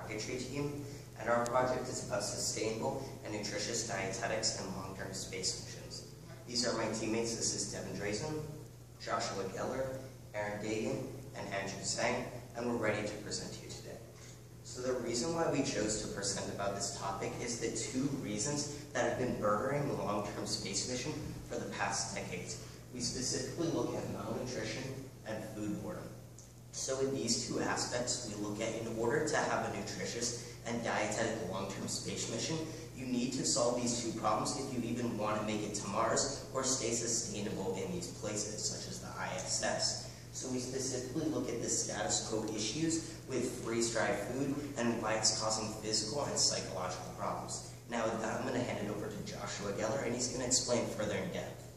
rocketry team, and our project is about sustainable and nutritious dietetics and long-term space missions. These are my teammates. This is Devin Draizin, Joshua Geller, Aaron Dagen, and Andrew Zhang, and we're ready to present to you today. So the reason why we chose to present about this topic is the two reasons that have been burdening the long-term space mission for the past decades. We specifically look at malnutrition and food boredom. So in these two aspects, we look at, in order to have a nutritious and dietetic long-term space mission, you need to solve these two problems if you even want to make it to Mars or stay sustainable in these places, such as the ISS. So we specifically look at the status quo issues with freeze-dried food and why it's causing physical and psychological problems. Now with that, I'm going to hand it over to Joshua Geller, and he's going to explain further in depth.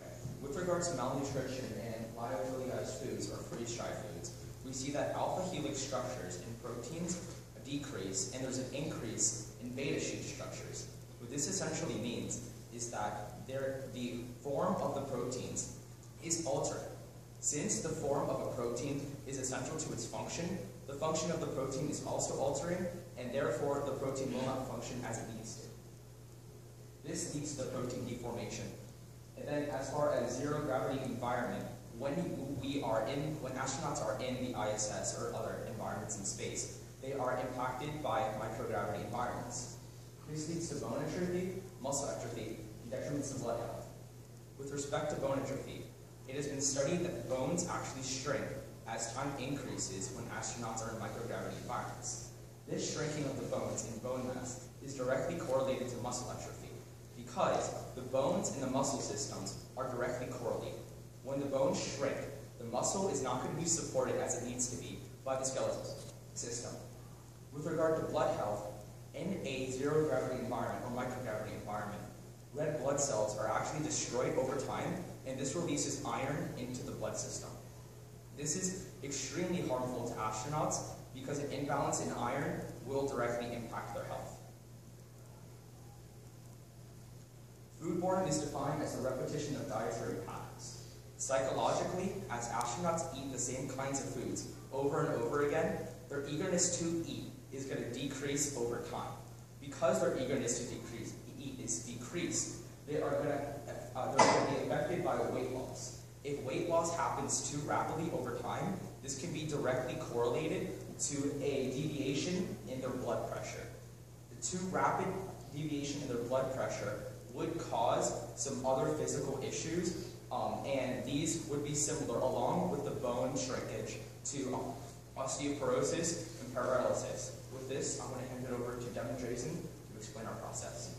Okay. With regards to malnutrition and lyophilized foods or freeze-dried foods, we see that alpha helix structures in proteins decrease and there's an increase in beta sheet structures. What this essentially means is that the form of the proteins is altered. Since the form of a protein is essential to its function, the function of the protein is also altering, and therefore the protein will not function as it needs to. This leads to the protein deformation. And then as far as zero gravity environment, when astronauts are in the ISS or other environments in space, they are impacted by microgravity environments. This leads to bone atrophy, muscle atrophy, and detriments to blood health. With respect to bone atrophy, it has been studied that bones actually shrink as time increases when astronauts are in microgravity environments. This shrinking of the bones in bone mass is directly correlated to muscle atrophy because the bones in the muscle systems are directly correlated. When the bones shrink, the muscle is not going to be supported as it needs to be by the skeletal system. With regard to blood health, in a zero gravity environment or microgravity environment, red blood cells are actually destroyed over time, and this releases iron into the blood system. This is extremely harmful to astronauts because an imbalance in iron will directly impact their health. Foodborne is defined as the repetition of dietary patterns. Psychologically, as astronauts eat the same kinds of foods over and over again, their eagerness to eat is going to decrease over time. Because their eagerness to eat is decreased, they are going to be affected by weight loss. If weight loss happens too rapidly over time, this can be directly correlated to a deviation in their blood pressure. The too rapid deviation in their blood pressure would cause some other physical issues, and these would be similar along with the bone shrinkage to osteoporosis and paralysis. With this, I'm going to hand it over to Devin Draizin to explain our process.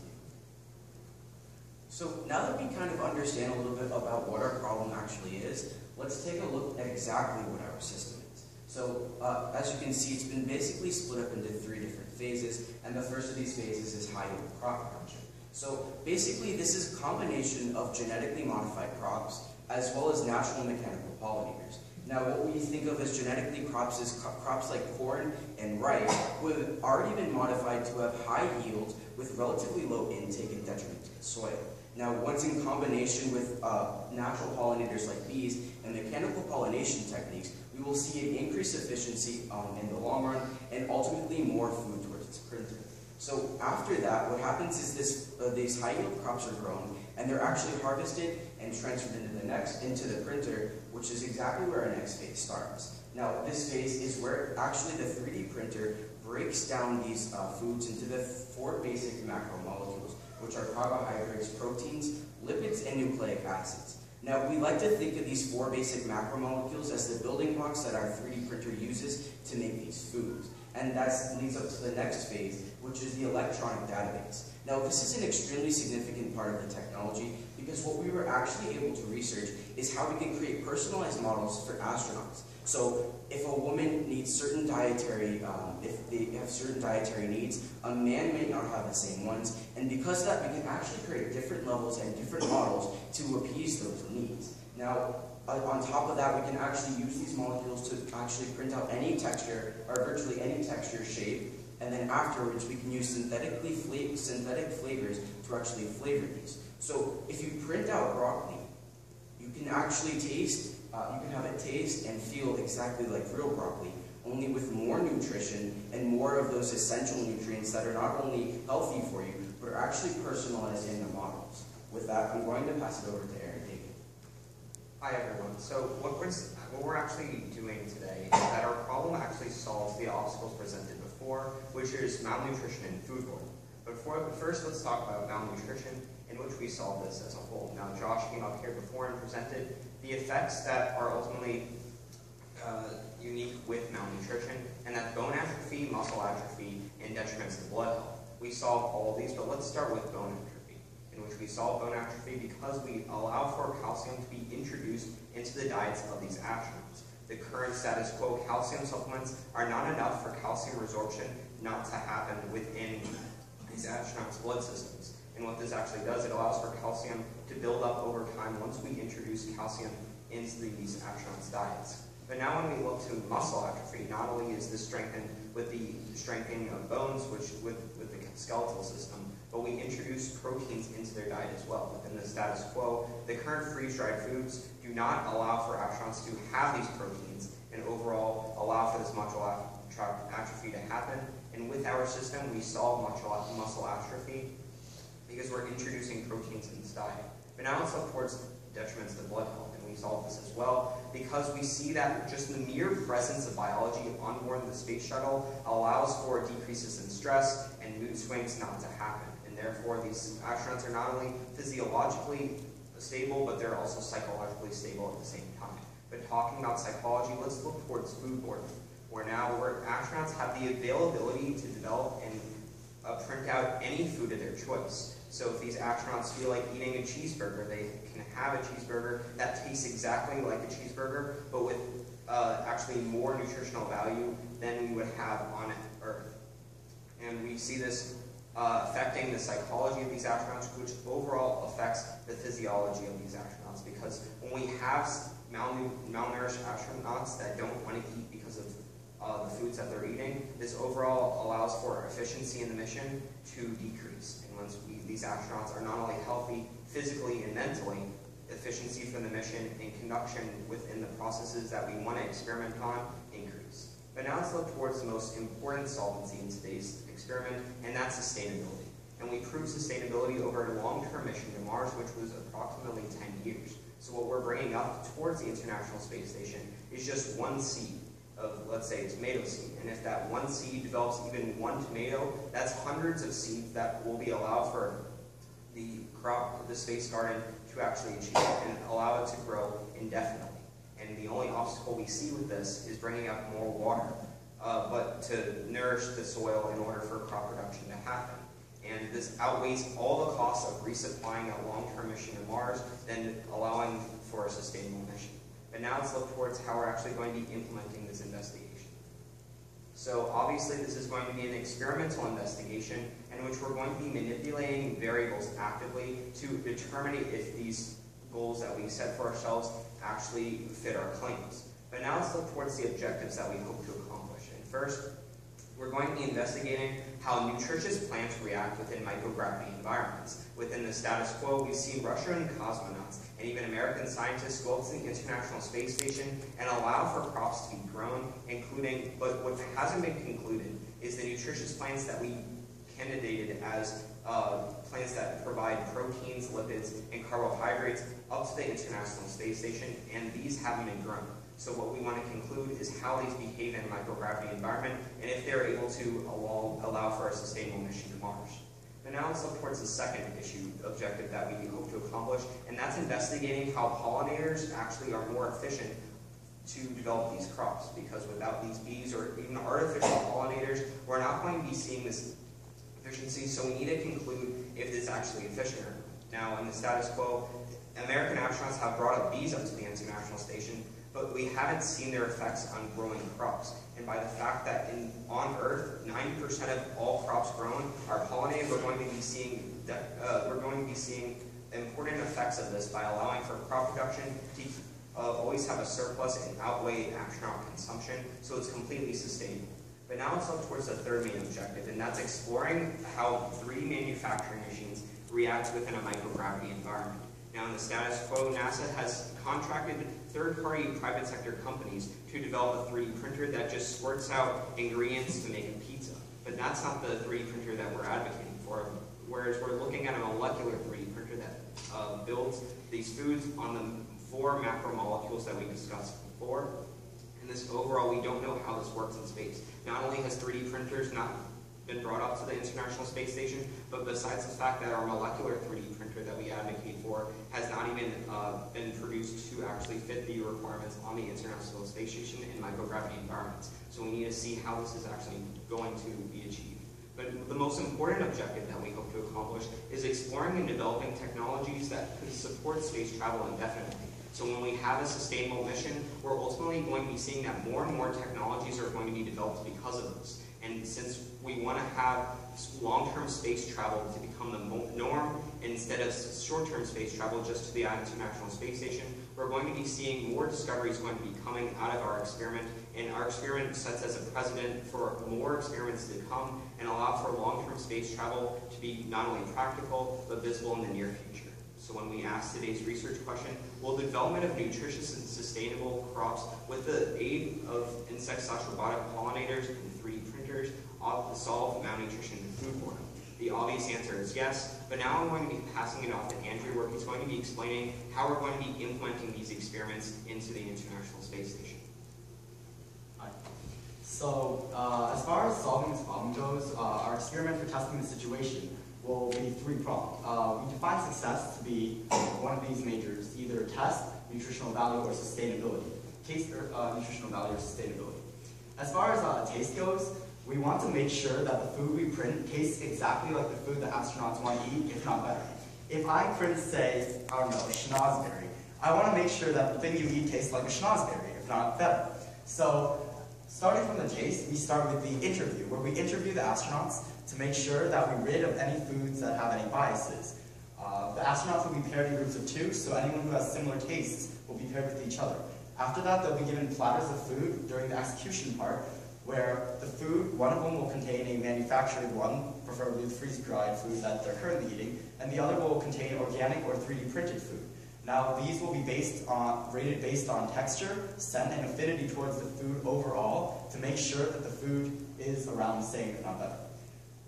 So now that we kind of understand a little bit about what our problem actually is, let's take a look at exactly what our system is. So as you can see, it's been basically split up into 3 different phases, and the first of these phases is high yield crop production. So basically this is a combination of genetically modified crops as well as natural mechanical pollinators. Now what we think of as genetically crops is crops like corn and rice who have already been modified to have high yields with relatively low intake and detriment to the soil. Now once in combination with natural pollinators like bees and mechanical pollination techniques, we will see an increased efficiency in the long run and ultimately more food towards its printer. So after that, what happens is these high yield crops are grown and they're actually harvested and transferred into the printer, which is exactly where our next phase starts. Now this phase is where actually the 3D printer breaks down these foods into the 4 basic macromolecules, which are carbohydrates, proteins, lipids, and nucleic acids. Now we like to think of these 4 basic macromolecules as the building blocks that our 3D printer uses to make these foods. And that leads up to the next phase, which is the electronic database. Now this is an extremely significant part of the technology because what we were actually able to research is how we can create personalized models for astronauts. So if a woman needs certain dietary, if they have certain dietary needs, a man may not have the same ones, and because of that we can actually create different levels and different models to appease those needs. Now on top of that, we can actually use these molecules to actually print out any texture, or virtually any texture shape, and then afterwards we can use synthetic flavors to actually flavor these. So if you print out broccoli, you can actually taste, you can have it taste and feel exactly like real broccoli, only with more nutrition and more of those essential nutrients that are not only healthy for you, but are actually personalized in the models. With that, I'm going to pass it over to Dagen. Hi everyone. So what we're actually doing today is that our problem actually solves the obstacles presented before, which is malnutrition and foodborne. But first, let's talk about malnutrition, in which we solve this as a whole. Now, Josh came up here before and presented the effects that are ultimately unique with malnutrition, and that's bone atrophy, muscle atrophy, and detriments to blood health. We solve all of these, but let's start with bone atrophy, in which we solve bone atrophy because we allow for calcium to be introduced into the diets of these astronauts. The current status quo calcium supplements are not enough for calcium resorption not to happen within these astronauts' blood systems. And what this actually does, it allows for calcium to build up over time once we introduce calcium into these astronauts' diets. But now when we look to muscle atrophy, not only is this strengthened with the strengthening of bones, which with the skeletal system, but we introduce proteins into their diet as well. Within the status quo, the current freeze-dried foods do not allow for astronauts to have these proteins and overall allow for this muscle atrophy to happen. And with our system, we solve muscle atrophy because we're introducing proteins in this diet. But now let's look towards detriments to blood health, and we solve this as well because we see that just the mere presence of biology on board the space shuttle allows for decreases in stress and mood swings not to happen. And therefore, these astronauts are not only physiologically stable, but they're also psychologically stable at the same time. But talking about psychology, let's look towards foodborne, where astronauts have the availability to develop and print out any food of their choice. So if these astronauts feel like eating a cheeseburger, they can have a cheeseburger that tastes exactly like a cheeseburger, but with actually more nutritional value than we would have on Earth. And we see this affecting the psychology of these astronauts, which overall affects the physiology of these astronauts, because when we have malnourished astronauts that don't want to eat because of the foods that they're eating, this overall allows for efficiency in the mission to decrease. And once these astronauts are not only healthy physically and mentally, efficiency for the mission and conduction within the processes that we want to experiment on increase. But now let's look towards the most important solvency in today's experiment, and that's sustainability. And we proved sustainability over a long-term mission to Mars, which was approximately 10 years. So what we're bringing up towards the International Space Station is just one seed of, let's say, a tomato seed. And if that one seed develops even one tomato, that's hundreds of seeds that will be allowed for the crop, the space garden, to actually achieve and allow it to grow indefinitely. And the only obstacle we see with this is bringing up more water, but to nourish the soil in order for crop production to happen. And this outweighs all the costs of resupplying a long-term mission to Mars than allowing for a sustainable mission. But now let's look towards how we're actually going to be implementing this investigation. So obviously this is going to be an experimental investigation in which we're going to be manipulating variables actively to determine if these goals that we set for ourselves actually fit our claims. But now let's look towards the objectives that we hope to accomplish. And first, we're going to be investigating how nutritious plants react within microgravity environments. Within the status quo, we've seen Russian cosmonauts and even American scientists go up to the International Space Station and allow for crops to be grown, but what hasn't been concluded is the nutritious plants that we candidated as plants that provide proteins, lipids, and carbohydrates up to the International Space Station, and these haven't been grown. So what we want to conclude is how these behave in a microgravity environment, and if they're able to allow for a sustainable mission to Mars. But now let's look towards the second objective that we hope to accomplish, and that's investigating how pollinators actually are more efficient to develop these crops, because without these bees or even artificial pollinators, we're not going to be seeing this efficiency, so we need to conclude if it's actually efficient or not. Now, in the status quo, American astronauts have brought up bees up to the International Station, but we haven't seen their effects on growing crops. And by the fact that on Earth, 90% of all crops grown are pollinated, we're going to be seeing important effects of this by allowing for crop production to always have a surplus and outweigh astronaut consumption, so it's completely sustainable. But now let's look towards the third main objective, and that's exploring how 3D manufacturing machines react within a microgravity environment. Now, in the status quo, NASA has contracted third-party private sector companies to develop a 3D printer that just squirts out ingredients to make a pizza. But that's not the 3D printer that we're advocating for, whereas we're looking at a molecular 3D printer that builds these foods on the 4 macromolecules that we discussed before. And this overall, we don't know how this works in space. Not only has 3D printers not been brought up to the International Space Station, but besides the fact that our molecular 3D printer that we advocate for has not even been produced to actually fit the requirements on the International Space Station in microgravity environments. So we need to see how this is actually going to be achieved. But the most important objective that we hope to accomplish is exploring and developing technologies that could support space travel indefinitely. So when we have a sustainable mission, we're ultimately going to be seeing that more and more technologies are going to be developed because of this. And since we want to have long-term space travel to become the norm instead of short-term space travel just to the International Space Station, we're going to be seeing more discoveries going to be coming out of our experiment. And our experiment sets as a precedent for more experiments to come and allow for long-term space travel to be not only practical, but visible in the near future. So when we ask today's research question, will the development of nutritious and sustainable crops with the aid of insect/robotic pollinators and 3D printers solve malnutrition and food boredom? The obvious answer is yes, but now I'm going to be passing it off to Andrew, where he's going to be explaining how we're going to be implementing these experiments into the International Space Station. Hi. So, as far as solving this problem goes, our experiment for testing the situation will be 3-pronged. We define success to be one of these majors, either test, nutritional value, or sustainability. Taste, nutritional value, or sustainability. As far as taste goes, we want to make sure that the food we print tastes exactly like the food that astronauts want to eat, if not better. If I print, say, I don't know, a schnozberry, I want to make sure that the thing you eat tastes like a schnozberry, if not better. So, starting from the taste, we start with the interview, where we interview the astronauts to make sure that we're rid of any foods that have any biases. The astronauts will be paired in groups of 2, so anyone who has similar tastes will be paired with each other. After that, they'll be given platters of food during the execution part, where the food, one of them will contain a manufactured one, preferably the freeze-dried food that they're currently eating, and the other will contain organic or 3D printed food. Now, these will be rated based on texture, scent, and affinity towards the food overall to make sure that the food is around the same, if not better.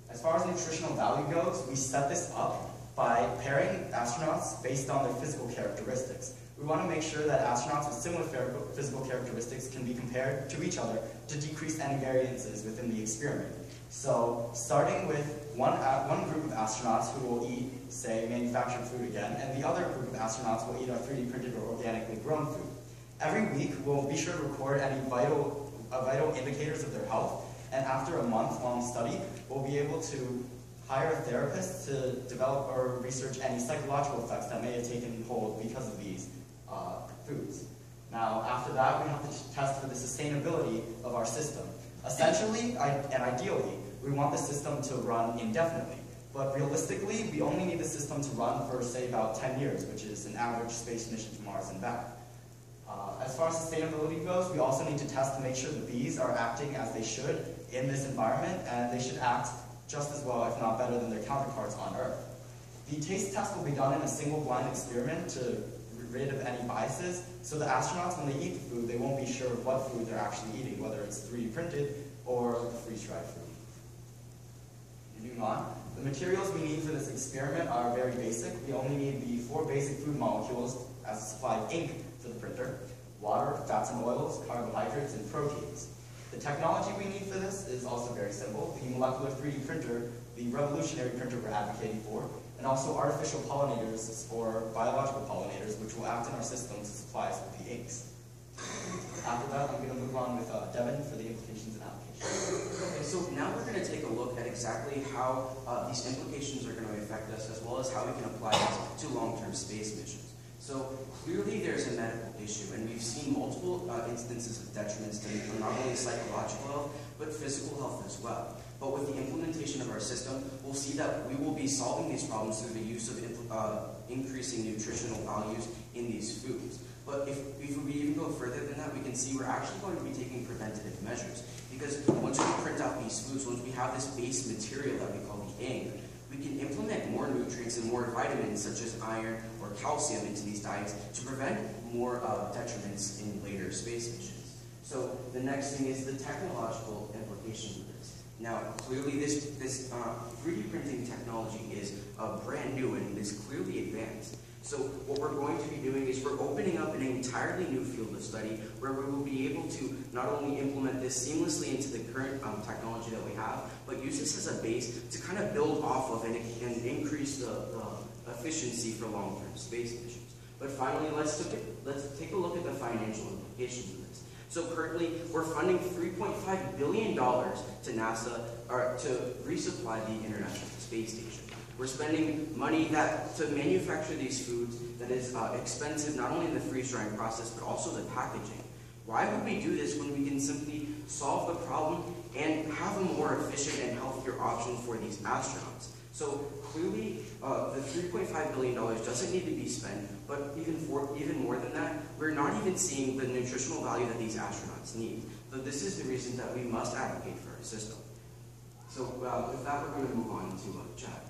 As far as nutritional value goes, we set this up by pairing astronauts based on their physical characteristics. We want to make sure that astronauts with similar physical characteristics can be compared to each other to decrease any variances within the experiment. So, starting with one group of astronauts who will eat, say, manufactured food again, and the other group of astronauts will eat our 3D printed or organically grown food. Every week, we'll be sure to record any vital indicators of their health, and after a month-long study, we'll be able to hire a therapist to develop or research any psychological effects that may have taken hold because of these foods. Now, after that, we have to test for the sustainability of our system. Essentially, and ideally, we want the system to run indefinitely. But realistically, we only need the system to run for, say, about 10 years, which is an average space mission to Mars and back. As far as sustainability goes, we also need to test to make sure the bees are acting as they should in this environment, and they should act just as well, if not better, than their counterparts on Earth. The taste test will be done in a single blind experiment to rid of any biases, so the astronauts, when they eat the food, they won't be sure of what food they're actually eating, whether it's 3D printed or the freeze-dried food. Moving on, the materials we need for this experiment are very basic. We only need the 4 basic food molecules as a supply of ink for the printer: water, fats and oils, carbohydrates, and proteins. The technology we need for this is also very simple: the molecular 3D printer, the revolutionary printer we're advocating for, and also artificial pollinators or biological pollinators, which will act in our system to supply us with the inks. After that, I'm going to move on with Devin for the implications and applications. Okay, so now we're going to take a look at exactly how these implications are going to affect us, as well as how we can apply this to long-term space missions. So clearly there's a medical issue, and we've seen multiple instances of detriments to not only psychological health, but physical health as well. But with the implementation of our system, we'll see that we will be solving these problems through the use of increasing nutritional values in these foods. But if we even go further than that, we can see we're actually going to be taking preventative measures. Because once we print out these foods, once we have this base material that we call the ink, we can implement more nutrients and more vitamins such as iron or calcium into these diets to prevent more detriments in later space missions. So the next thing is the technological implications of this. Now, clearly this 3D printing technology is brand new and is clearly advanced. So what we're going to be doing is we're opening up an entirely new field of study where we will be able to not only implement this seamlessly into the current technology that we have, but use this as a base to kind of build off of and increase the efficiency for long-term space missions. But finally, let's take a look at the financial implications of this. So currently, we're funding $3.5 billion to NASA to resupply the International Space Station. We're spending money to manufacture these foods that is expensive not only in the freeze-drying process, but also the packaging. Why would we do this when we can simply solve the problem and have a more efficient and healthier option for these astronauts? So clearly, the $3.5 billion doesn't need to be spent, but even more than that, we're not even seeing the nutritional value that these astronauts need. So this is the reason that we must advocate for our system. So with that, we're going to move on to Chad.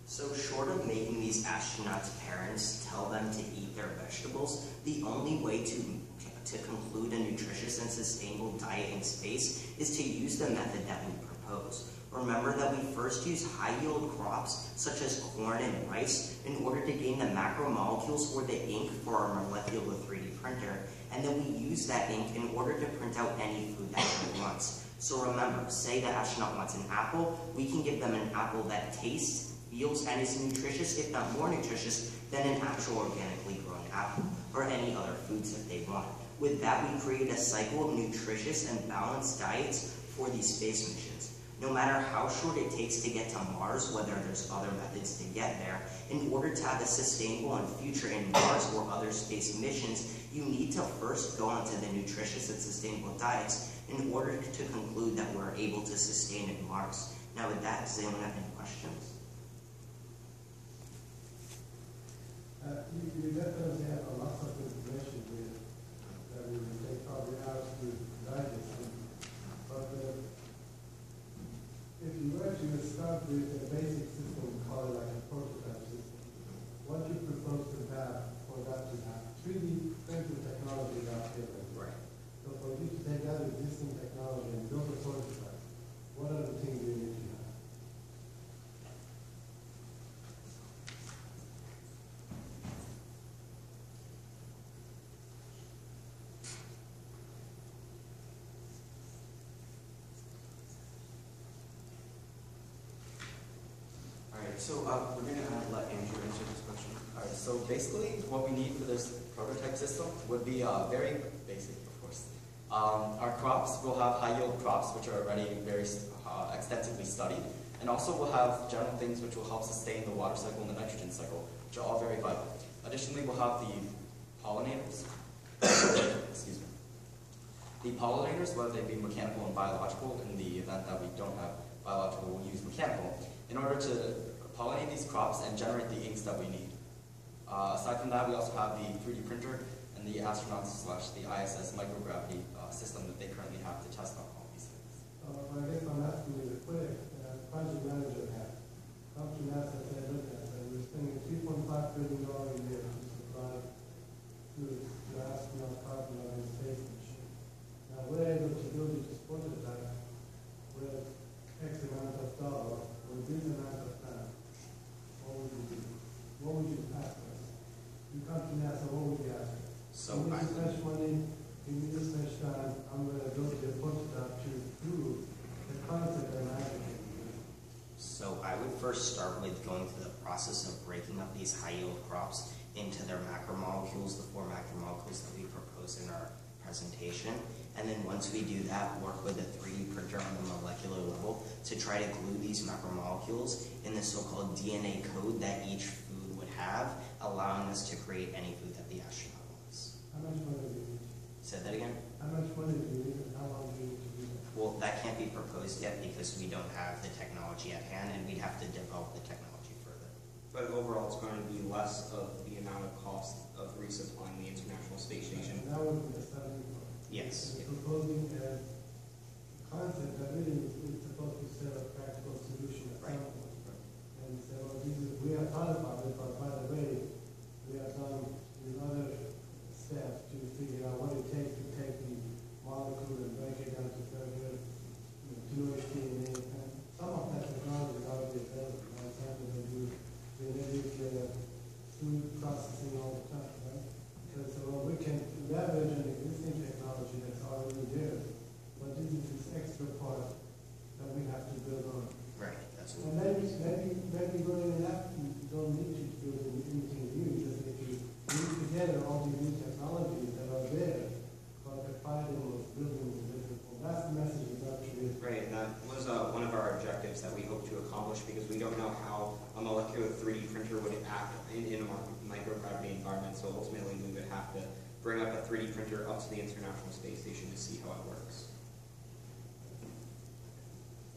So short of making these astronauts' parents tell them to eat their vegetables, the only way to conclude a nutritious and sustainable diet in space is to use the method that we propose. Remember that we first use high-yield crops, such as corn and rice, in order to gain the macromolecules or the ink for our molecular 3D printer, and then we use that ink in order to print out any food that he wants. So remember, say the astronaut wants an apple, we can give them an apple that tastes, feels, and is nutritious, if not more nutritious, than an actual organically grown apple, or any other foods that they want. With that, we create a cycle of nutritious and balanced diets for these space missions. No matter how short it takes to get to Mars, whether there's other methods to get there, in order to have a sustainable and future in Mars or other space missions, you need to first go onto the nutritious and sustainable diets in order to conclude that we're able to sustain in Mars. Now with that, does anyone have any questions? You definitely have a lot of information here that we will take probably hours to digest. But if you were to start with a basic system, call it like a prototype system, what you propose to have for that to happen? 3D printing technology is out here. Right. So for you to take that existing technology and build a prototype, what are the things you need to have? So we're going to let Andrew answer this question. All right, so basically what we need for this prototype system would be very basic, of course. Our crops will have high-yield crops, which are already very extensively studied, and also we'll have general things which will help sustain the water cycle and the nitrogen cycle, which are all very vital. Additionally, we'll have the pollinators. Excuse me. The pollinators, whether they be mechanical and biological, in the event that we don't have biological, we'll use mechanical, in order to pollinate these crops and generate the inks that we need. Aside from that, we also have the 3D printer and the astronauts / the ISS microgravity system that they currently have to test on all these things. I guess I'm asking you the quick project manager hat. Come to NASA and say, look, we're spending $3.5 billion a year to supply to astronaut carbon on the space mission. Now we're able to build this prototype with X amount of dollars or this amount of time. What would you do? What would you ask us? You come to NASA, what would you ask us? So give me this much money, give me this much time, I'm going to build a prototype to prove the concept I'm advocating. So I would first start with going through the process of breaking up these high-yield crops into their macromolecules, the 4 macromolecules that we proposed in our presentation. And then once we do that, work with a 3D printer on the molecular level to try to glue these macromolecules in the so-called DNA code that each food would have, allowing us to create any food that the astronaut wants. How much money do you need? Say that again? How much money do you need and how long do you need to do that? Well, that can't be proposed yet because we don't have the technology at hand and we'd have to develop the technology further. But overall, it's going to be less of the amount of cost of resupplying the International Space Station. And that would be the starting point. Yes. And proposing a concept that really is supposed to serve a practical solution at some point. And And maybe running an app, you don't need to build anything new, just if you bring together all these new technologies that are there, but apply them or build them in different form. That's the message is actually. Right, and that was one of our objectives that we hope to accomplish because we don't know how a molecular 3D printer would act in a microgravity environment, so ultimately we would have to bring up a 3D printer up to the International Space Station to see how it works.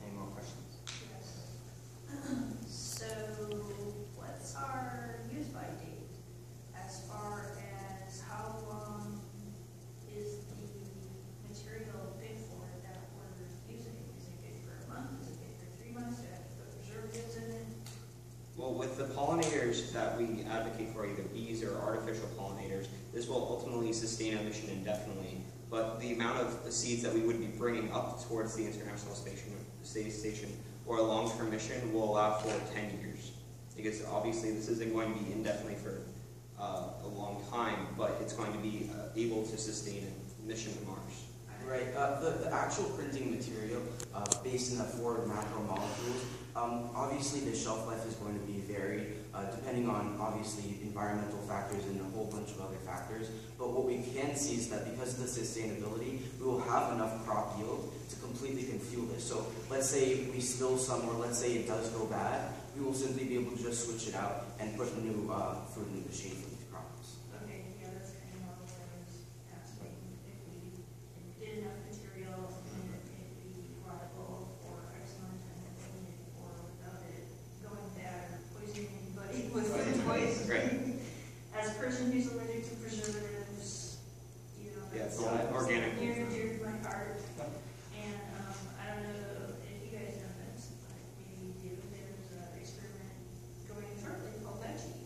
Any more questions? So, what's our use-by date as far as how long is the material good for that we're using? Is it good for a month? Is it good for 3 months? Do I have to put preservatives in it? Well, with the pollinators that we advocate for, either bees or artificial pollinators, this will ultimately sustain a mission indefinitely. But the amount of seeds that we would be bringing up towards the International Space Station or a long-term mission will allow for 10 years. Because obviously this isn't going to be indefinitely for a long time, but it's going to be able to sustain a mission to Mars. Right. The actual printing material, based on the 4 macromolecules, obviously the shelf life is going to be varied, depending on obviously environmental factors and a whole bunch of other factors. But what we can see is that because of the sustainability, we will have enough crop yield to completely fuel this. So let's say we spill some, or let's say it does go bad, we will simply be able to just switch it out and put new food in the machine for these crops. Okay, yeah, that's kind of what I was asking. If we did enough material and it'd be viable for X amount of time to clean it, or without it going bad or poisoning anybody with food poisoning. Right. As a person who's allergic to preservatives, you know, Yeah, that's it's all organic. near and dear to my heart. And I don't know if you guys know this, but maybe you do. There's an experiment going shortly called Veggie.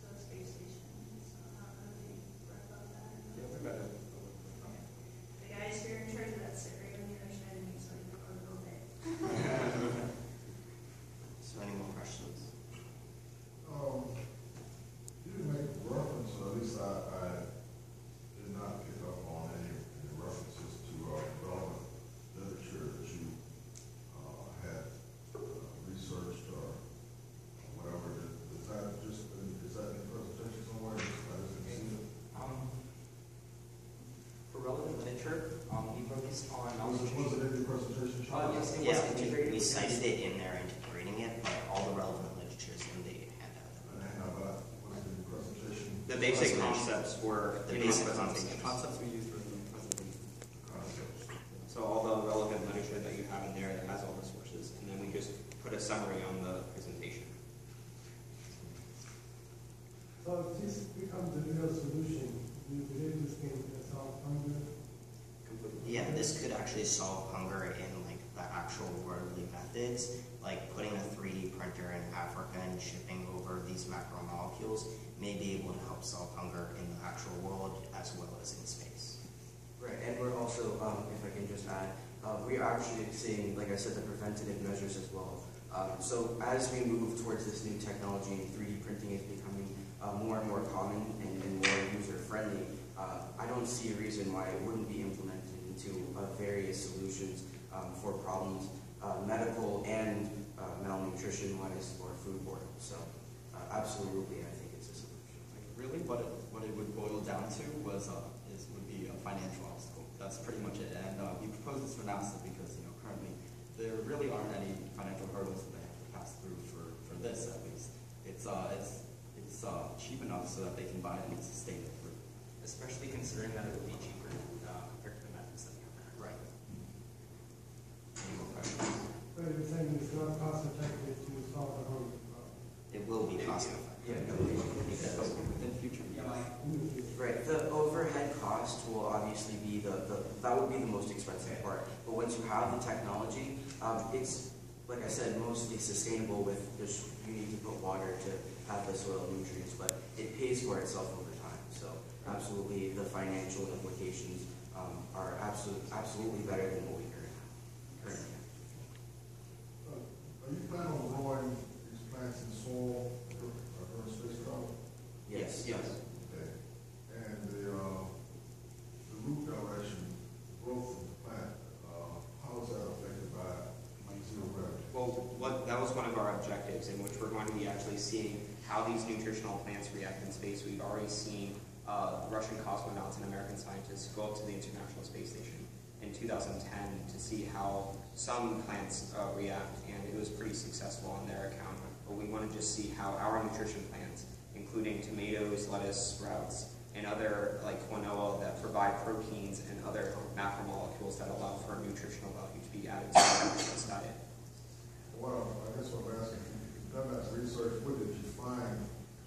So the space station. So I don't know if you read about that. Yeah, we better. The guys here in charge of that sit right on the other side of me, so I can go a little bit. So any more questions? You make reference, or at least I did not pick up on any references to relevant literature that you had researched or whatever. Is that in the presentation somewhere? I didn't see it. For relevant literature, we focused on Was it in the presentation? yes, it was Yeah, integrated. we cited it in there, integrating it, but all the relevant literature is in the handout. Was it in the presentation? The basic concepts were The in basic the presentation. The concepts we used for the presentation. Concepts. So all the relevant literature that you have in there that has all the sources, and then we just put a summary on the presentation. So if this becomes a real solution, do you believe this can solve hunger? Yeah, this could actually solve hunger in like the actual worldly methods, like putting a 3D printer in Africa and shipping over these macromolecules may be able to help solve hunger in the actual world as well as in space. Right, and we're also, if I can just add, we are actually seeing, like I said, the preventative measures as well. So as we move towards this new technology and 3D printing is becoming more and more common and more user-friendly, I don't see a reason why it wouldn't be implemented into various solutions for problems, medical and malnutrition-wise or foodborne. So absolutely, I think it's a solution. Really, what it would boil down to would be a financial obstacle. That's pretty much it. And we proposed this for NASA because currently there really aren't any financial hurdles that they have to pass through for this at least. It's cheap enough so that they can buy it and sustain it through. Especially considering that it would be cheaper compared to the methods that we have. Right. Any more questions? But you're saying it's not cost effective to solve the hunger problem. It will be cost effective. Because within future years. Right, the overhead cost will obviously be that would be the most expensive part. But once you have the technology, it's, like I said, mostly sustainable with just, you need to put water to have the soil nutrients, but it pays for itself over time. So absolutely the financial implications are absolutely better than what we currently have. Are you planning on growing these plants in soil during space travel? Yes. Okay. And the root direction, growth of the plant, how is that affected by zero gravity? Well, That was one of our objectives, in which we're going to be actually seeing how these nutritional plants react in space. We've already seen Russian cosmonauts and American scientists go up to the International Space Station in 2010 to see how some plants react, and it was pretty successful on their account. But we want to just see how our nutrition plants, including tomatoes, lettuce, sprouts, and other like quinoa that provide proteins and other macromolecules that allow for nutritional value to be added to the nutritious diet. Well, I guess what I'm asking, you've done that research, what did you find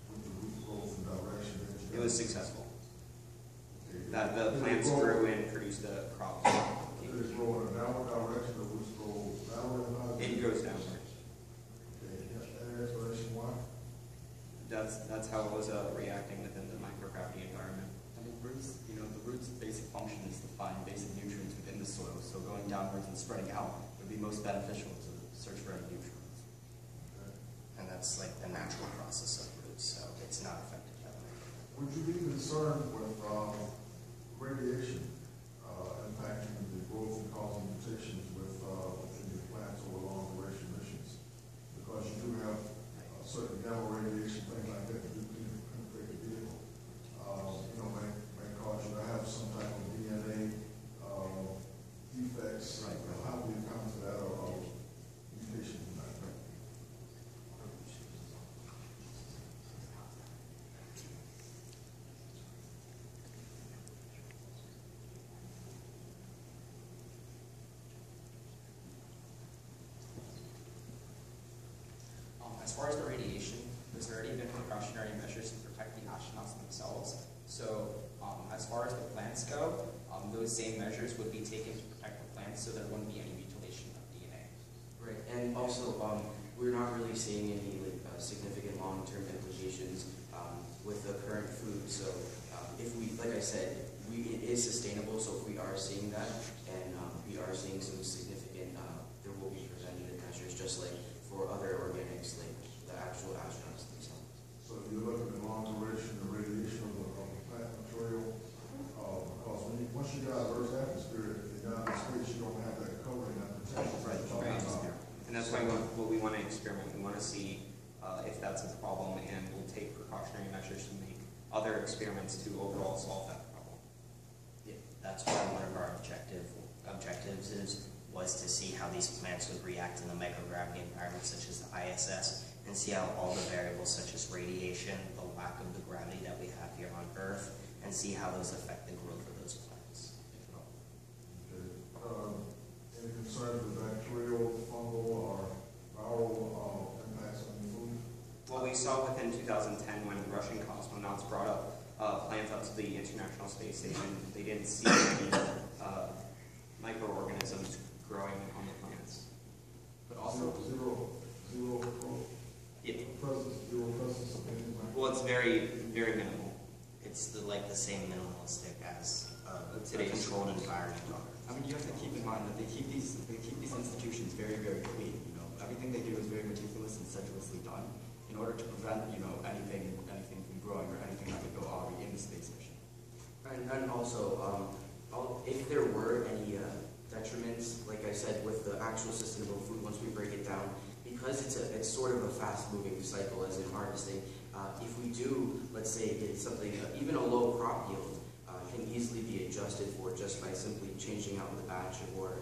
with the root growth and direction that you got? It was successful. Okay. That the plants grew and produced the crops. Did it grow in a downward direction or was it grow downward? It goes downward. Okay, any explanation why? That's how it was reacting within the microgravity environment. I mean, roots, the root's basic function is to find basic nutrients within the soil. So going downwards and spreading out would be most beneficial to search for any nutrients. Okay. And that's like the natural process of roots, so it's not affected by the microbiome. Would you be concerned with radiation impacting the growth and causing mutations within your plants over long duration missions? Because you do have certain gamma radiation, things like that, that do penetrate the vehicle. May cause you to have some type of DNA defects. Right. How do you account for that or mutations in that? As far as the radiation, there's already been precautionary measures to protect the astronauts themselves. So as far as the plants go, those same measures would be taken to protect the plants so there wouldn't be any mutilation of DNA. Right, and also we're not really seeing any significant long-term implications with the current food. So if we, like I said, it is sustainable. So if we are seeing that, and we are seeing some significant, there will be preventative measures, just like for other organics, like the actual astronauts themselves. So if you're looking at long duration, the radiation of the plant material, because once you get out of Earth's atmosphere, you're down in space, you don't have that covering, that protection. Right. And that's why what we want to experiment. We want to see if that's a problem, and we'll take precautionary measures to make other experiments to overall solve that problem. Yeah, that's why one of our objectives was to see how these plants would react in the microgravity environment, such as the ISS, and see how all the variables such as radiation, the lack of the gravity that we have here on Earth, and see how those affect the growth of those plants, if at all. Okay. Any concerns with bacterial, fungal, or viral impacts on the food? Well, we saw within 2010 when Russian cosmonauts brought up plants up to the International Space Station, they didn't see any microorganisms growing on the plants. But also, Zero Yeah. presence of anything like that. Well, it's very, very minimal. It's like the same minimalistic as a Today's controlled environment on Earth. I mean, you have to keep in mind that they keep these institutions very, very clean. Everything they do is very meticulous and sedulously done in order to prevent, anything from growing or anything that could go awry in the space mission. And also, if there were any detriments, like I said, with the actual sustainable food, once we break it down, because it's sort of a fast-moving cycle as in harvesting, if we do, let's say, get something, even a low crop yield, can easily be adjusted for just by simply changing out the batch, or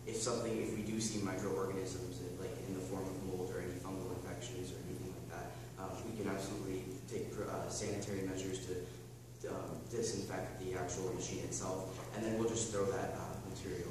if we do see microorganisms like in the form of mold or any fungal infections or anything like that, we can absolutely take sanitary measures to disinfect the actual machine itself, and then we'll just throw that material